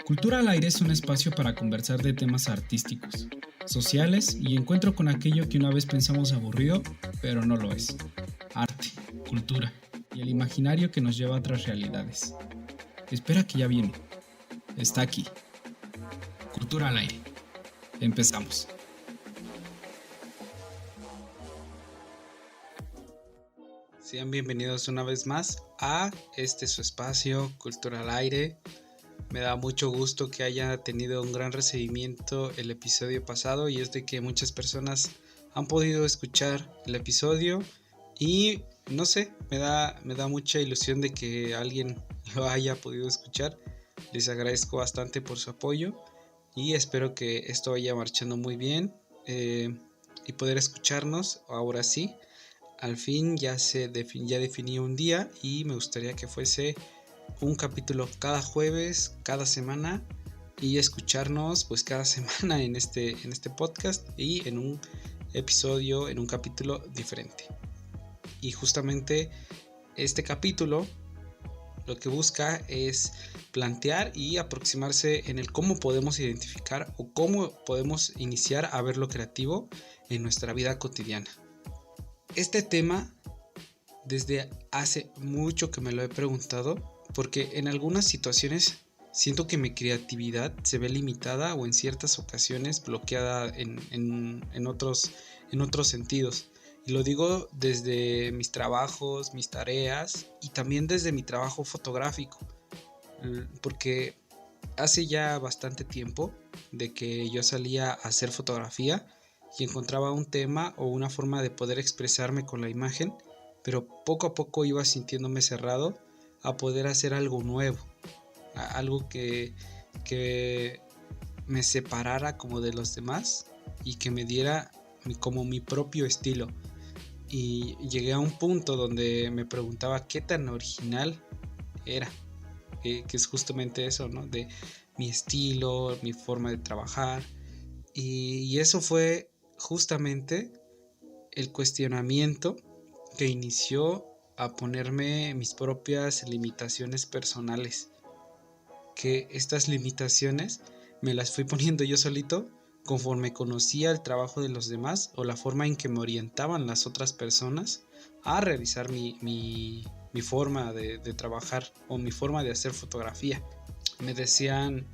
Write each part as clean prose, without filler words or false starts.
Cultura al Aire es un espacio para conversar de temas artísticos, sociales y encuentro con aquello que una vez pensamos aburrido, pero no lo es. Arte, cultura y el imaginario que nos lleva a otras realidades. Espera que ya viene. Está aquí. Cultura al Aire. Empezamos. Sean bienvenidos una vez más a su espacio, Cultura al Aire. Me da mucho gusto que haya tenido un gran recibimiento el episodio pasado y es de que muchas personas han podido escuchar el episodio y no sé, me da mucha ilusión de que alguien lo haya podido escuchar. Les agradezco bastante por su apoyo y espero que esto vaya marchando muy bien y poder escucharnos ahora sí. Al fin ya definí un día y me gustaría que fuese un capítulo cada jueves, cada semana, y escucharnos pues cada semana en este podcast y en un episodio, en un capítulo diferente. Y justamente este capítulo lo que busca es plantear y aproximarse en el cómo podemos identificar o cómo podemos iniciar a ver lo creativo en nuestra vida cotidiana. Este tema desde hace mucho que me lo he preguntado, porque en algunas situaciones siento que mi creatividad se ve limitada o en ciertas ocasiones bloqueada en otros sentidos. Y lo digo desde mis trabajos, mis tareas y también desde mi trabajo fotográfico, porque hace ya bastante tiempo de que yo salía a hacer fotografía y encontraba un tema o una forma de poder expresarme con la imagen, pero poco a poco iba sintiéndome cerrado a poder hacer algo nuevo, algo que me separara como de los demás y que me diera como mi propio estilo. Y llegué a un punto donde me preguntaba qué tan original era, que es justamente eso, ¿no? De mi estilo, mi forma de trabajar. Y eso fue justamente el cuestionamiento que inició a ponerme mis propias limitaciones personales, que estas limitaciones me las fui poniendo yo solito conforme conocía el trabajo de los demás o la forma en que me orientaban las otras personas a realizar mi forma de trabajar o mi forma de hacer fotografía. Me decían,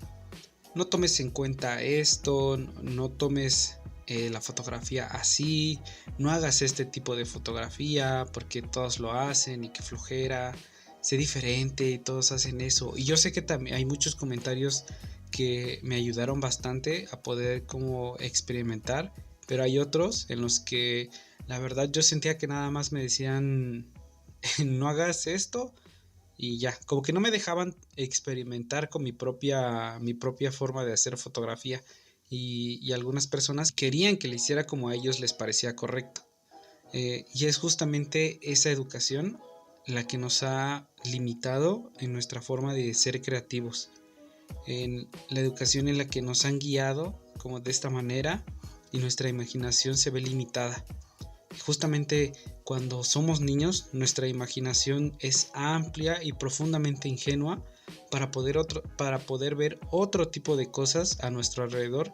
no tomes en cuenta esto, no tomes la fotografía así, no hagas este tipo de fotografía porque todos lo hacen y que flojera, sé diferente y todos hacen eso. Y yo sé que también hay muchos comentarios que me ayudaron bastante a poder como experimentar, pero hay otros en los que la verdad yo sentía que nada más me decían no hagas esto y ya, como que no me dejaban experimentar con mi propia forma de hacer fotografía. Y algunas personas querían que le hiciera como a ellos les parecía correcto. Y es justamente esa educación la que nos ha limitado en nuestra forma de ser creativos. En la educación en la que nos han guiado como de esta manera y nuestra imaginación se ve limitada. Justamente cuando somos niños, nuestra imaginación es amplia y profundamente ingenua para poder ver otro tipo de cosas a nuestro alrededor.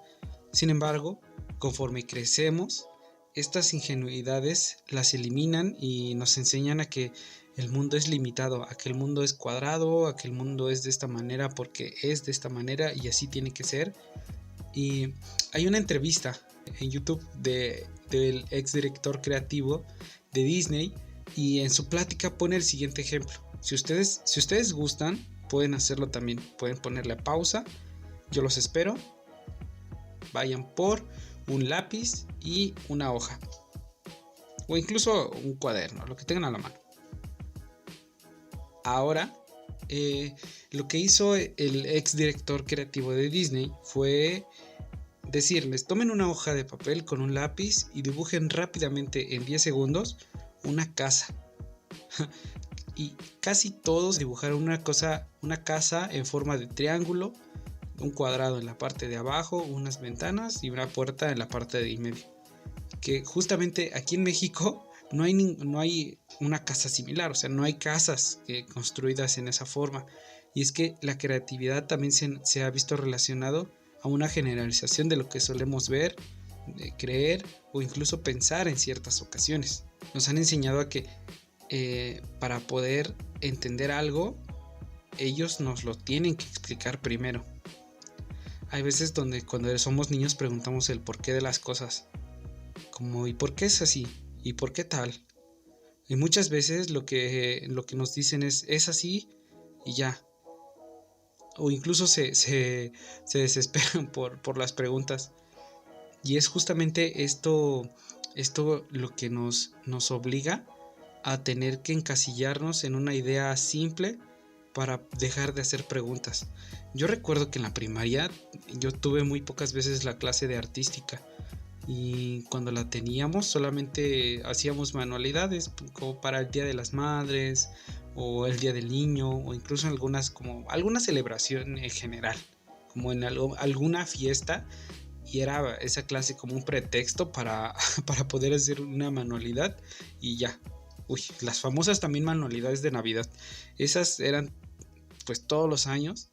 Sin embargo, conforme crecemos, estas ingenuidades las eliminan y nos enseñan a que el mundo es limitado, a que el mundo es cuadrado, a que el mundo es de esta manera porque es de esta manera y así tiene que ser. Y hay una entrevista en YouTube del ex director creativo de Disney y en su plática pone el siguiente ejemplo. Si ustedes gustan, pueden hacerlo también. Pueden ponerle pausa. Yo los espero. Vayan por un lápiz y una hoja. O incluso un cuaderno, lo que tengan a la mano. Ahora, lo que hizo el ex director creativo de Disney fue decirles, tomen una hoja de papel con un lápiz y dibujen rápidamente en 10 segundos una casa. Y casi todos dibujaron una casa en forma de triángulo, un cuadrado en la parte de abajo, unas ventanas y una puerta en la parte de en medio. Que justamente aquí en México no hay una casa similar, o sea, no hay casas construidas en esa forma. Y es que la creatividad también se ha visto relacionado a una generalización de lo que solemos ver, de creer o incluso pensar en ciertas ocasiones. Nos han enseñado a que para poder entender algo, ellos nos lo tienen que explicar primero. Hay veces donde cuando somos niños preguntamos el porqué de las cosas, como ¿y por qué es así? ¿Y por qué tal? Y muchas veces lo que nos dicen es así y ya. O incluso se desesperan por las preguntas. Y es justamente esto lo que nos obliga a tener que encasillarnos en una idea simple para dejar de hacer preguntas. Yo recuerdo que en la primaria yo tuve muy pocas veces la clase de artística y cuando la teníamos solamente hacíamos manualidades como para el Día de las Madres o el Día del Niño o incluso alguna celebración en general, como en alguna fiesta, y era esa clase como un pretexto para poder hacer una manualidad y ya. Uy, las famosas también manualidades de Navidad. Esas eran pues todos los años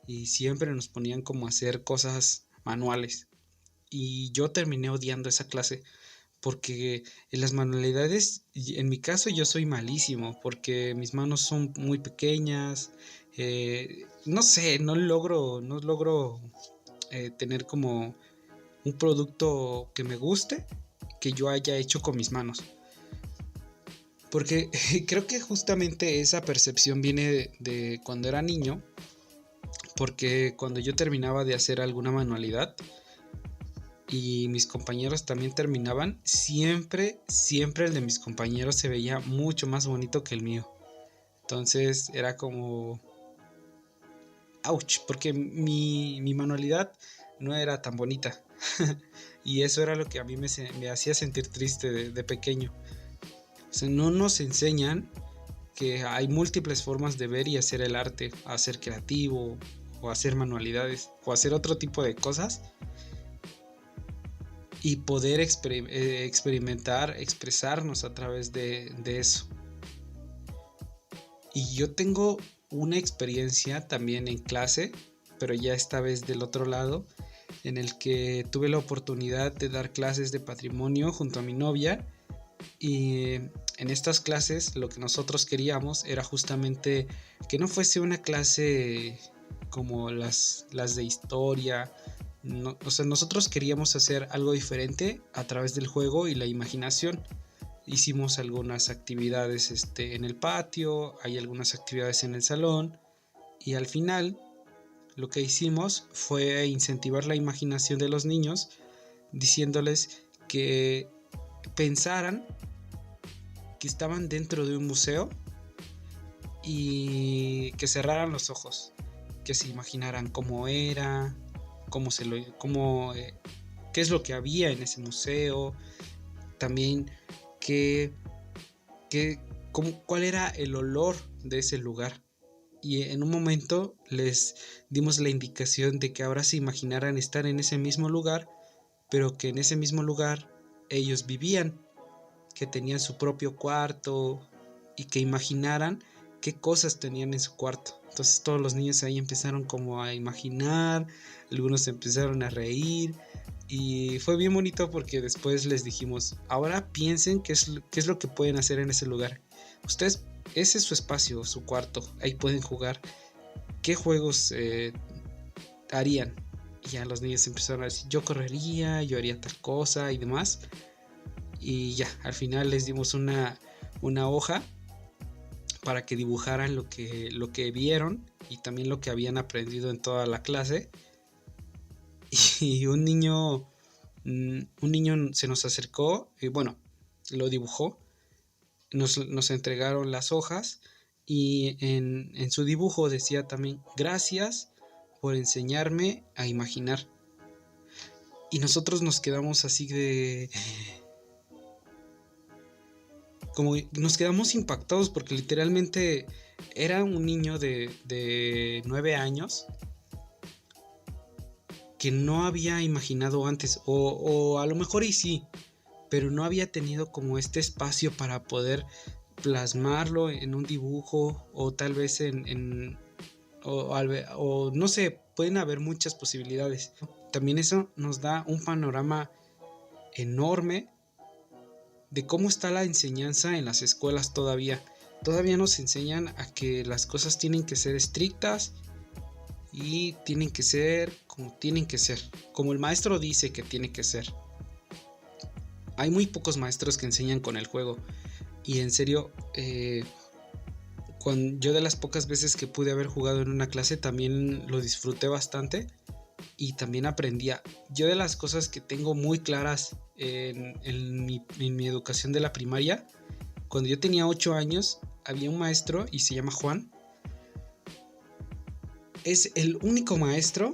y siempre nos ponían como a hacer cosas manuales. Y yo terminé odiando esa clase porque en las manualidades, en mi caso yo soy malísimo porque mis manos son muy pequeñas. No sé, no logro tener como un producto que me guste, que yo haya hecho con mis manos. Porque creo que justamente esa percepción viene de cuando era niño, porque cuando yo terminaba de hacer alguna manualidad y mis compañeros también terminaban, siempre el de mis compañeros se veía mucho más bonito que el mío. Entonces era como ouch, porque mi manualidad no era tan bonita. Y eso era lo que a mí me hacía sentir triste de pequeño. O sea, no nos enseñan que hay múltiples formas de ver y hacer el arte, a ser creativo, o hacer manualidades, o hacer otro tipo de cosas, y poder experimentar, expresarnos a través de eso. Y yo tengo una experiencia también en clase, pero ya esta vez del otro lado, en el que tuve la oportunidad de dar clases de patrimonio junto a mi novia. Y en estas clases lo que nosotros queríamos era justamente que no fuese una clase como las de historia. No, o sea, nosotros queríamos hacer algo diferente a través del juego y la imaginación. Hicimos algunas actividades en el patio, hay algunas actividades en el salón, y al final lo que hicimos fue incentivar la imaginación de los niños diciéndoles que pensaran que estaban dentro de un museo y que cerraran los ojos, que se imaginaran cómo era, qué es lo que había en ese museo, también cuál era el olor de ese lugar. Y en un momento les dimos la indicación de que ahora se imaginaran estar en ese mismo lugar, pero que en ese mismo lugar ellos vivían, que tenían su propio cuarto y que imaginaran qué cosas tenían en su cuarto. Entonces todos los niños ahí empezaron como a imaginar, algunos empezaron a reír y fue bien bonito porque después les dijimos, ahora piensen qué es lo que pueden hacer en ese lugar. Ustedes, ese es su espacio, su cuarto, ahí pueden jugar. ¿Qué juegos harían? Y ya los niños empezaron a decir, yo correría, yo haría tal cosa y demás. Y ya, al final les dimos una hoja para que dibujaran lo que vieron y también lo que habían aprendido en toda la clase. Y un niño se nos acercó y bueno, lo dibujó, nos entregaron las hojas y en su dibujo decía también, gracias por enseñarme a imaginar. Y nosotros nos quedamos así como nos quedamos impactados porque literalmente era un niño de 9 años que no había imaginado antes, o a lo mejor y sí, pero no había tenido como este espacio para poder plasmarlo en un dibujo o tal vez o no sé, pueden haber muchas posibilidades. También eso nos da un panorama enorme de cómo está la enseñanza en las escuelas todavía. Todavía nos enseñan a que las cosas tienen que ser estrictas y tienen que ser como tienen que ser, como el maestro dice que tiene que ser. Hay muy pocos maestros que enseñan con el juego y en serio, yo de las pocas veces que pude haber jugado en una clase también lo disfruté bastante y también aprendía. Yo de las cosas que tengo muy claras en mi educación de la primaria, cuando yo tenía 8 años, había un maestro y se llama Juan. Es el único maestro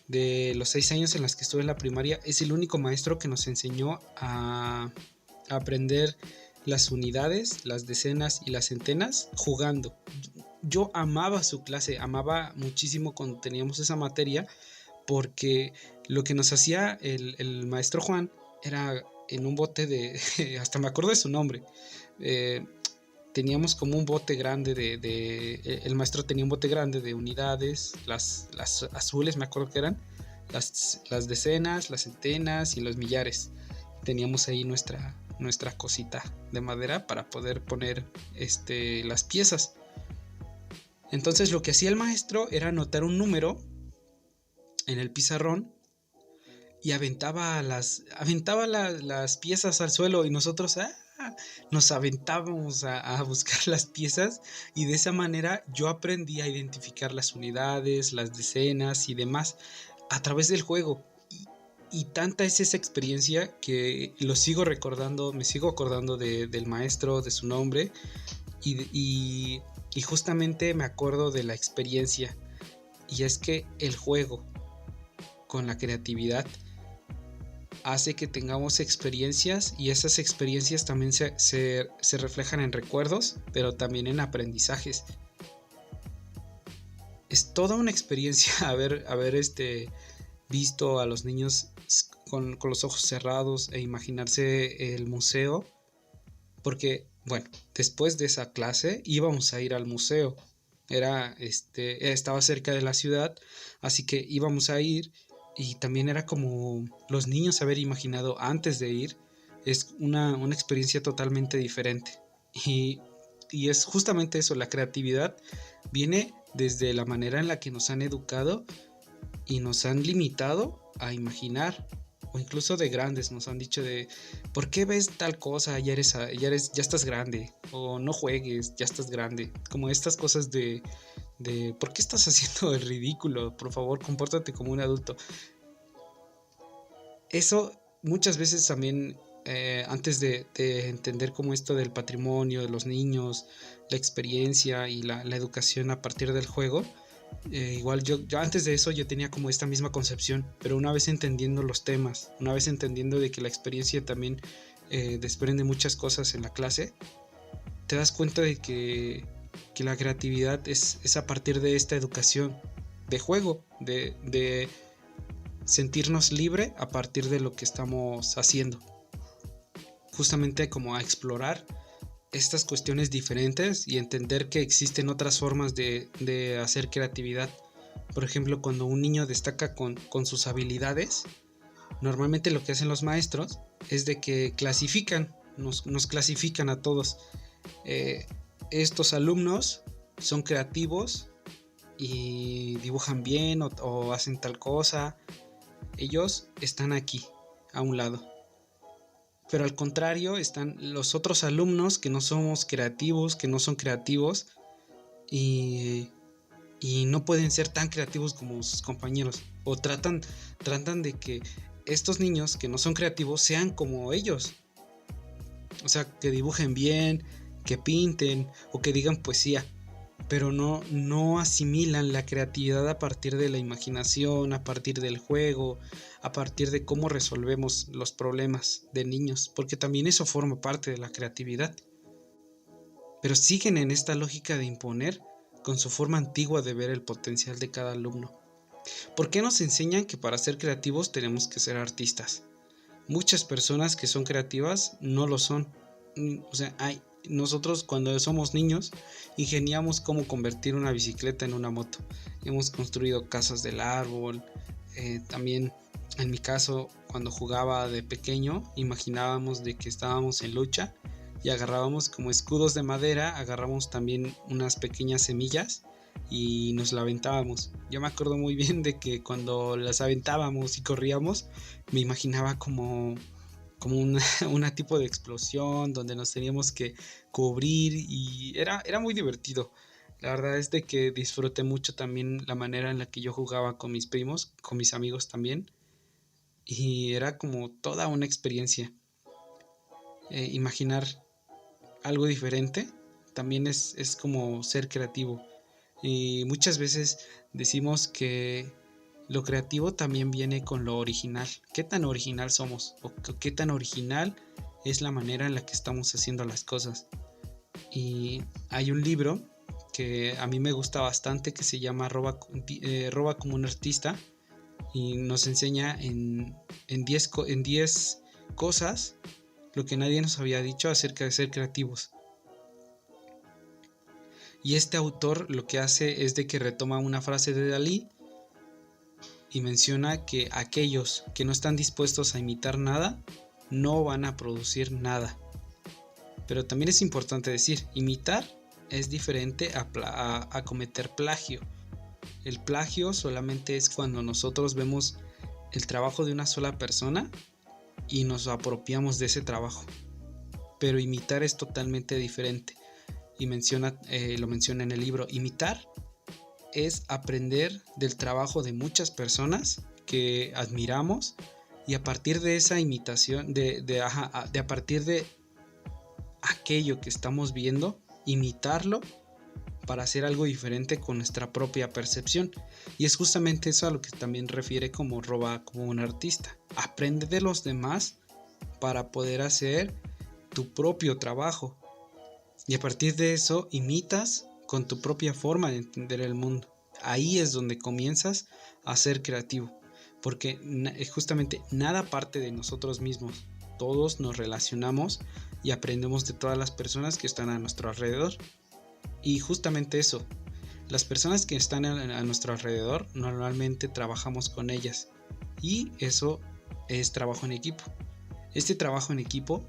de los 6 años en los que estuve en la primaria, es el único maestro que nos enseñó a aprender las unidades, las decenas y las centenas jugando. Yo amaba su clase, amaba muchísimo cuando teníamos esa materia, porque lo que nos hacía el maestro Juan era en un bote de, hasta me acuerdo de su nombre, teníamos como un bote grande el maestro tenía un bote grande de unidades, las azules me acuerdo que eran, las decenas, las centenas y los millares. Teníamos ahí nuestra cosita de madera para poder poner las piezas. Entonces lo que hacía el maestro era anotar un número en el pizarrón y aventaba las piezas al suelo y nosotros nos aventábamos a buscar las piezas, y de esa manera yo aprendí a identificar las unidades, las decenas y demás a través del juego. Y tanta es esa experiencia que lo sigo recordando, me sigo acordando del maestro, de su nombre, y justamente me acuerdo de la experiencia. Y es que el juego con la creatividad hace que tengamos experiencias, y esas experiencias también se reflejan en recuerdos, pero también en aprendizajes. Es toda una experiencia haber visto a los niños con los ojos cerrados e imaginarse el museo, porque bueno, después de esa clase íbamos a ir al museo. Estaba cerca de la ciudad, así que íbamos a ir. Y también era como los niños haber imaginado antes de ir. Es una experiencia totalmente diferente. Y es justamente eso, la creatividad viene desde la manera en la que nos han educado y nos han limitado a imaginar. O incluso de grandes nos han dicho ¿por qué ves tal cosa? Ya estás grande. O no juegues, ya estás grande. Como estas cosas de ¿por qué estás haciendo el ridículo? Por favor, compórtate como un adulto. Eso muchas veces también, antes de entender como esto del patrimonio de los niños, la experiencia y la educación a partir del juego, igual yo antes de eso yo tenía como esta misma concepción, pero una vez entendiendo los temas, una vez entendiendo de que la experiencia también desprende muchas cosas en la clase, te das cuenta de que la creatividad es a partir de esta educación de juego, de sentirnos libre a partir de lo que estamos haciendo, justamente como a explorar estas cuestiones diferentes y entender que existen otras formas de hacer creatividad. Por ejemplo, cuando un niño destaca con sus habilidades, normalmente lo que hacen los maestros es de que nos clasifican a todos. Estos alumnos son creativos y dibujan bien o hacen tal cosa. Ellos están aquí, a un lado. Pero al contrario están los otros alumnos que no somos creativos, que no son creativos y no pueden ser tan creativos como sus compañeros. O tratan de que estos niños que no son creativos sean como ellos. O sea, que dibujen bien, que pinten o que digan poesía. Pero no asimilan la creatividad a partir de la imaginación, a partir del juego, a partir de cómo resolvemos los problemas de niños, porque también eso forma parte de la creatividad. Pero siguen en esta lógica de imponer con su forma antigua de ver el potencial de cada alumno. ¿Por qué nos enseñan que para ser creativos tenemos que ser artistas? muchas personas que son creativas no lo son. O sea, nosotros cuando somos niños ingeniamos cómo convertir una bicicleta en una moto. Hemos construido casas del árbol. También en mi caso, cuando jugaba de pequeño, imaginábamos de que estábamos en lucha y agarrábamos como escudos de madera, agarrábamos también unas pequeñas semillas y nos la aventábamos. Yo me acuerdo muy bien de que cuando las aventábamos y corríamos, me imaginaba como una tipo de explosión donde nos teníamos que cubrir y era muy divertido. La verdad es de que disfruté mucho también la manera en la que yo jugaba con mis primos, con mis amigos también, y era como toda una experiencia. Imaginar algo diferente también es como ser creativo. Y muchas veces decimos que lo creativo también viene con lo original. ¿Qué tan original somos? ¿O qué tan original es la manera en la que estamos haciendo las cosas? Y hay un libro que a mí me gusta bastante que se llama Roba como un artista y nos enseña en 10 cosas lo que nadie nos había dicho acerca de ser creativos. Y este autor lo que hace es de que retoma una frase de Dalí y menciona que aquellos que no están dispuestos a imitar nada no van a producir nada. Pero también es importante decir, imitar es diferente a cometer plagio. El plagio solamente es cuando nosotros vemos el trabajo de una sola persona y nos apropiamos de ese trabajo. Pero imitar es totalmente diferente. Y lo menciona en el libro. Imitar es aprender del trabajo de muchas personas que admiramos y a partir de esa imitación, a partir de aquello que estamos viendo, imitarlo para hacer algo diferente con nuestra propia percepción. Y es justamente eso a lo que también refiere como roba como un artista. Aprende de los demás para poder hacer tu propio trabajo. Y a partir de eso imitas con tu propia forma de entender el mundo. Ahí es donde comienzas a ser creativo. Porque justamente nada parte de nosotros mismos. Todos nos relacionamos y aprendemos de todas las personas que están a nuestro alrededor. Y justamente eso, las personas que están a nuestro alrededor normalmente trabajamos con ellas. Y eso es trabajo en equipo. Este trabajo en equipo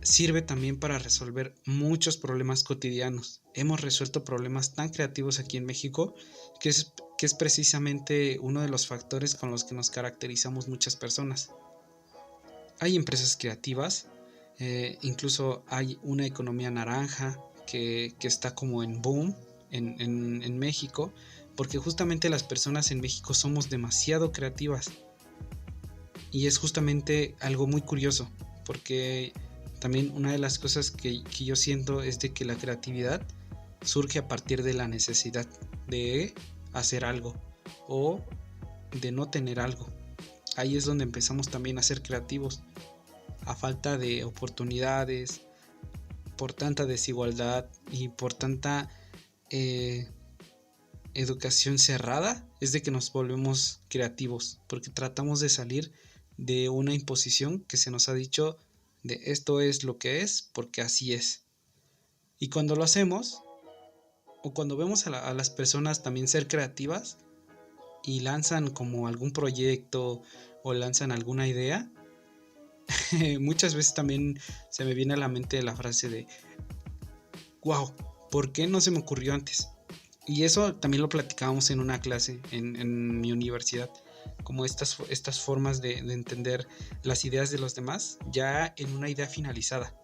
sirve también para resolver muchos problemas cotidianos. Hemos resuelto problemas tan creativos aquí en México que es precisamente uno de los factores con los que nos caracterizamos muchas personas. Hay empresas creativas, incluso hay una economía naranja que está como en boom en México, porque justamente las personas en México somos demasiado creativas. Y es justamente algo muy curioso, porque también una de las cosas que yo siento es de que la creatividad surge a partir de la necesidad de hacer algo o de no tener algo. Ahí es donde empezamos también a ser creativos. A falta de oportunidades, por tanta desigualdad y por tanta educación cerrada, es de que nos volvemos creativos, porque tratamos de salir de una imposición que se nos ha dicho de esto es lo que es porque así es. Y cuando lo hacemos o cuando vemos a las personas también ser creativas y lanzan como algún proyecto o lanzan alguna idea, muchas veces también se me viene a la mente la frase de wow, ¿por qué no se me ocurrió antes? Y eso también lo platicábamos en una clase en mi universidad, como estas formas de entender las ideas de los demás ya en una idea finalizada,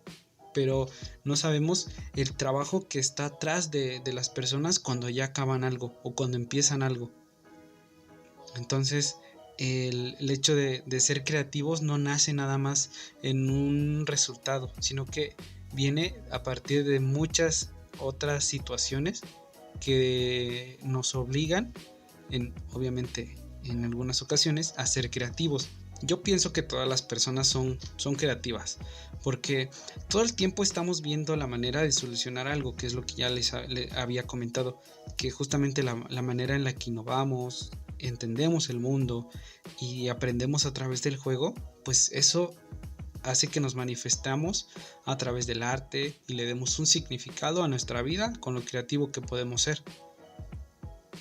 pero no sabemos el trabajo que está atrás de las personas cuando ya acaban algo o cuando empiezan algo. Entonces el hecho de ser creativos no nace nada más en un resultado, sino que viene a partir de muchas otras situaciones que nos obligan obviamente en algunas ocasiones a ser creativos. Yo pienso que todas las personas son creativas porque todo el tiempo estamos viendo la manera de solucionar algo, que es lo que ya les había comentado, que justamente la manera en la que innovamos entendemos el mundo y aprendemos a través del juego, pues eso hace que nos manifestamos a través del arte y le demos un significado a nuestra vida con lo creativo que podemos ser.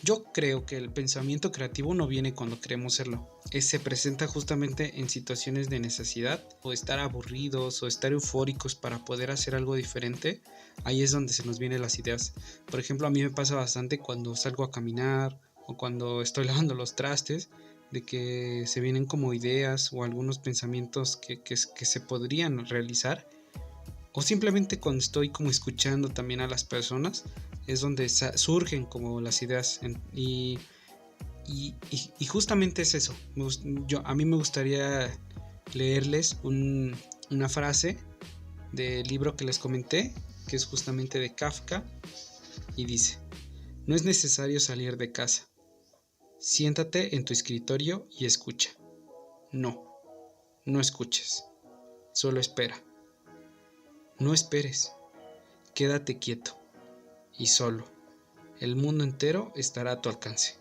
Yo creo que el pensamiento creativo no viene cuando queremos serlo. Se presenta justamente en situaciones de necesidad o estar aburridos o estar eufóricos para poder hacer algo diferente. Ahí es donde se nos vienen las ideas. Por ejemplo, a mí me pasa bastante cuando salgo a caminar o cuando estoy lavando los trastes, de que se vienen como ideas o algunos pensamientos que se podrían realizar. O simplemente cuando estoy como escuchando también a las personas, es donde surgen como las ideas. Y justamente es eso. A mí me gustaría leerles una frase del libro que les comenté, que es justamente de Kafka, y dice: no es necesario salir de casa. Siéntate en tu escritorio y escucha. No escuches. Solo espera. No esperes. Quédate quieto y solo. El mundo entero estará a tu alcance.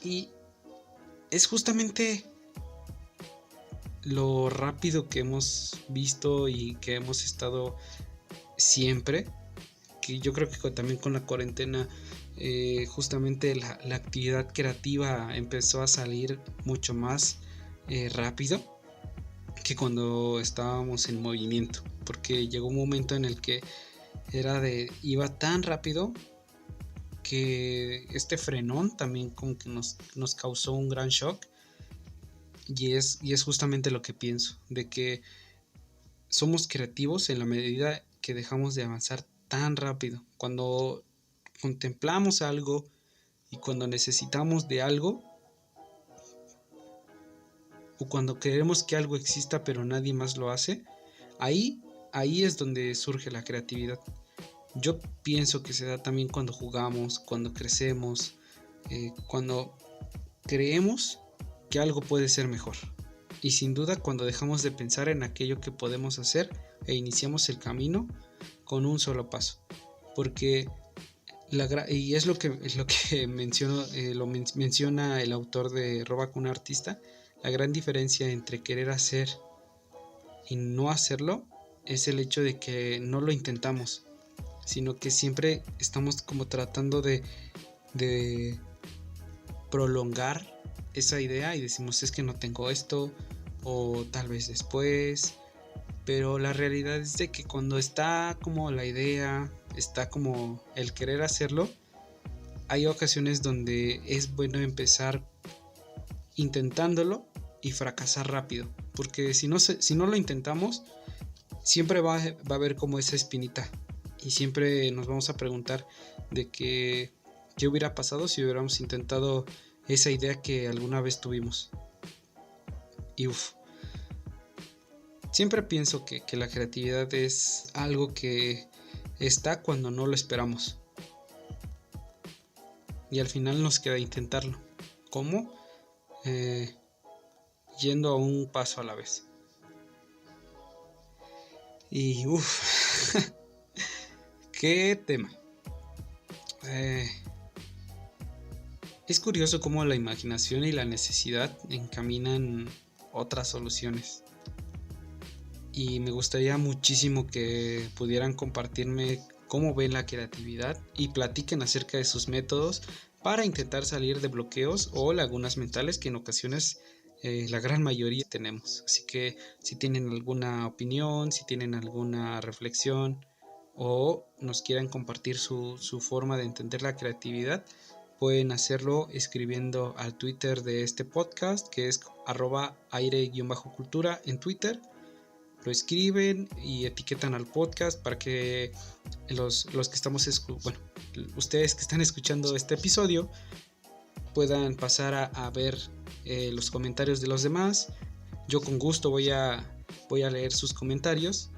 Y es justamente lo rápido que hemos visto y que hemos estado siempre, que yo creo que también con la cuarentena justamente la actividad creativa empezó a salir mucho más rápido que cuando estábamos en movimiento, porque llegó un momento en el que iba tan rápido que este frenón también como que nos causó un gran shock. Y es justamente lo que pienso, de que somos creativos en la medida que dejamos de avanzar tan rápido. Cuando contemplamos algo y cuando necesitamos de algo, o cuando queremos que algo exista pero nadie más lo hace, ahí es donde surge la creatividad. Yo pienso que se da también cuando jugamos, cuando crecemos, cuando creemos que algo puede ser mejor. Y sin duda cuando dejamos de pensar en aquello que podemos hacer e iniciamos el camino con un solo paso. Porque y es lo que menciona el autor de Roba con un artista, la gran diferencia entre querer hacer y no hacerlo es el hecho de que no lo intentamos, sino que siempre estamos como tratando de prolongar esa idea y decimos: es que no tengo esto, o tal vez después. Pero la realidad es de que cuando está como la idea, está como el querer hacerlo, hay ocasiones donde es bueno empezar intentándolo y fracasar rápido, porque si no lo intentamos, siempre va a haber como esa espinita y siempre nos vamos a preguntar de qué hubiera pasado si hubiéramos intentado esa idea que alguna vez tuvimos. Y siempre pienso que la creatividad es algo que está cuando no lo esperamos. Y al final nos queda intentarlo. ¿Cómo? Yendo a un paso a la vez. Y qué tema. Es curioso cómo la imaginación y la necesidad encaminan otras soluciones. Y me gustaría muchísimo que pudieran compartirme cómo ven la creatividad y platiquen acerca de sus métodos para intentar salir de bloqueos o lagunas mentales que en ocasiones la gran mayoría tenemos. Así que si tienen alguna opinión, si tienen alguna reflexión o nos quieran compartir su forma de entender la creatividad, pueden hacerlo escribiendo al Twitter de este podcast, que es @aire_cultura en Twitter. Lo escriben y etiquetan al podcast para que los que estamos ustedes que están escuchando este episodio puedan pasar a ver los comentarios de los demás. Yo con gusto voy a leer sus comentarios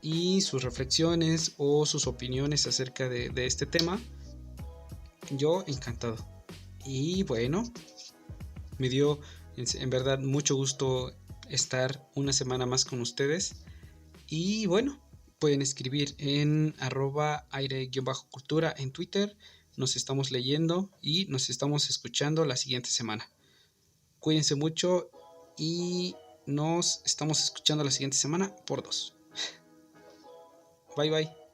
y sus reflexiones o sus opiniones acerca de este tema. Yo encantado. Y bueno, me dio en verdad mucho gusto estar una semana más con ustedes. Y bueno, pueden escribir en @aire_cultura en Twitter. nos estamos leyendo y nos estamos escuchando la siguiente semana. Cuídense mucho y nos estamos escuchando la siguiente semana por 2. Bye bye.